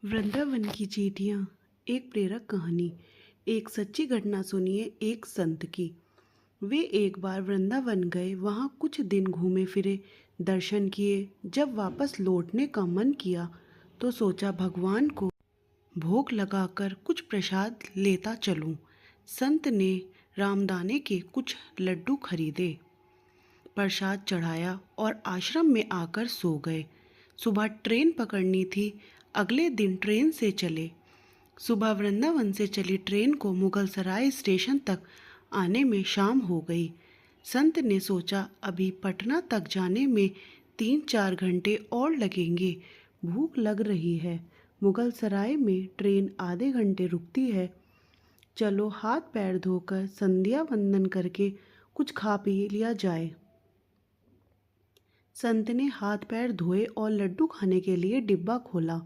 वृंदावन की चींटियाँ। एक प्रेरक कहानी। एक सच्ची घटना सुनिए एक संत की। वे एक बार वृंदावन गए, वहाँ कुछ दिन घूमे फिरे, दर्शन किए। जब वापस लौटने का मन किया तो सोचा भगवान को भोग लगाकर कुछ प्रसाद लेता चलूं। संत ने रामदाने के कुछ लड्डू खरीदे, प्रसाद चढ़ाया और आश्रम में आकर सो गए। सुबह ट्रेन पकड़नी थी, अगले दिन ट्रेन से चले। सुबह वृंदावन से चली ट्रेन को मुगल सराय स्टेशन तक आने में शाम हो गई। संत ने सोचा अभी पटना तक जाने में 3-4 घंटे और लगेंगे। भूख लग रही है, मुगल सराय में ट्रेन आधे घंटे रुकती है। चलो हाथ पैर धोकर संध्या वंदन करके कुछ खा पी लिया जाए। संत ने हाथ पैर धोए और लड्डू खाने के लिए डिब्बा खोला।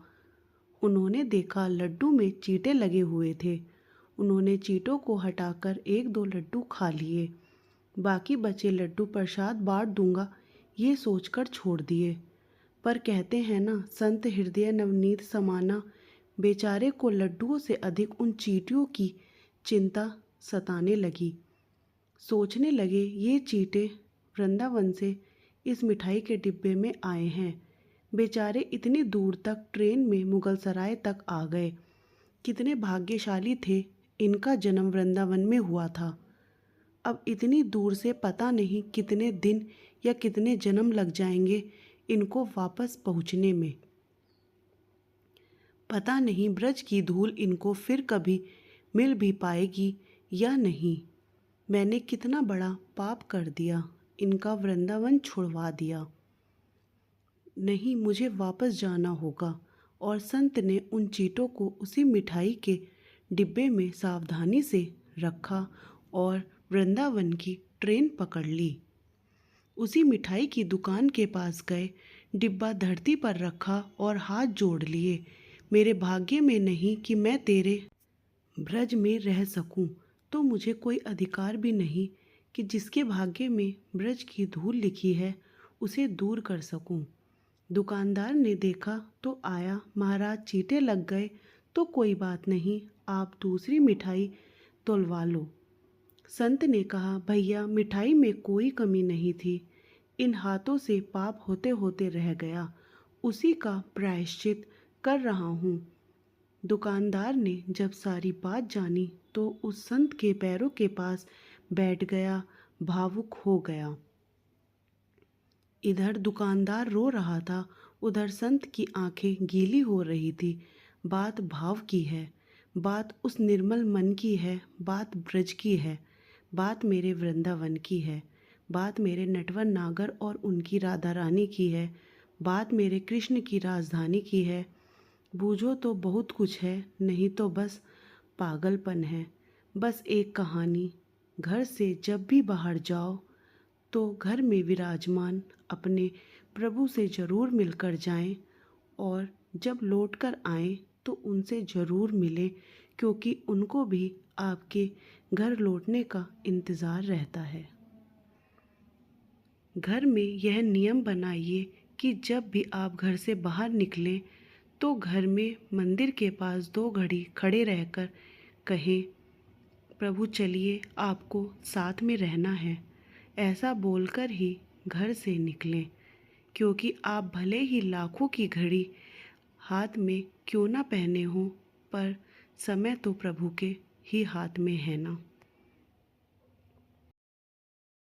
उन्होंने देखा लड्डू में चींटे लगे हुए थे। उन्होंने चींटों को हटाकर 1-2 लड्डू खा लिए। बाकी बचे लड्डू प्रसाद बांट दूंगा ये सोचकर छोड़ दिए। पर कहते हैं ना, संत हृदय नवनीत समाना। बेचारे को लड्डुओं से अधिक उन चींटियों की चिंता सताने लगी। सोचने लगे ये चींटे वृंदावन से इस मिठाई के डिब्बे में आए हैं। बेचारे इतनी दूर तक ट्रेन में मुगल सराय तक आ गए। कितने भाग्यशाली थे, इनका जन्म वृंदावन में हुआ था। अब इतनी दूर से पता नहीं कितने दिन या कितने जन्म लग जाएंगे इनको वापस पहुंचने में। पता नहीं ब्रज की धूल इनको फिर कभी मिल भी पाएगी या नहीं। मैंने कितना बड़ा पाप कर दिया, इनका वृंदावन छुड़वा दिया। नहीं, मुझे वापस जाना होगा। और संत ने उन चींटों को उसी मिठाई के डिब्बे में सावधानी से रखा और वृंदावन की ट्रेन पकड़ ली। उसी मिठाई की दुकान के पास गए, डिब्बा धरती पर रखा और हाथ जोड़ लिए। मेरे भाग्य में नहीं कि मैं तेरे ब्रज में रह सकूं, तो मुझे कोई अधिकार भी नहीं कि जिसके भाग्य में ब्रज की धूल लिखी है उसे दूर कर सकूं। दुकानदार ने देखा तो आया, महाराज चींटे लग गए तो कोई बात नहीं, आप दूसरी मिठाई तोलवा लो। संत ने कहा भैया मिठाई में कोई कमी नहीं थी, इन हाथों से पाप होते होते रह गया, उसी का प्रायश्चित कर रहा हूँ। दुकानदार ने जब सारी बात जानी तो उस संत के पैरों के पास बैठ गया, भावुक हो गया। इधर दुकानदार रो रहा था, उधर संत की आंखें गीली हो रही थी। बात भाव की है, बात उस निर्मल मन की है, बात ब्रज की है, बात मेरे वृंदावन की है, बात मेरे नटवर नागर और उनकी राधा रानी की है, बात मेरे कृष्ण की राजधानी की है। बूझो तो बहुत कुछ है, नहीं तो बस पागलपन है। बस एक कहानी, घर से जब भी बाहर जाओ तो घर में विराजमान अपने प्रभु से ज़रूर मिलकर जाएं और जब लौटकर आएं तो उनसे ज़रूर मिलें, क्योंकि उनको भी आपके घर लौटने का इंतज़ार रहता है। घर में यह नियम बनाइए कि जब भी आप घर से बाहर निकलें तो घर में मंदिर के पास 2 घड़ी खड़े रहकर कहें, प्रभु चलिए आपको साथ में रहना है। ऐसा बोलकर ही घर से निकलें, क्योंकि आप भले ही लाखों की घड़ी हाथ में क्यों ना पहने हों, पर समय तो प्रभु के ही हाथ में है ना।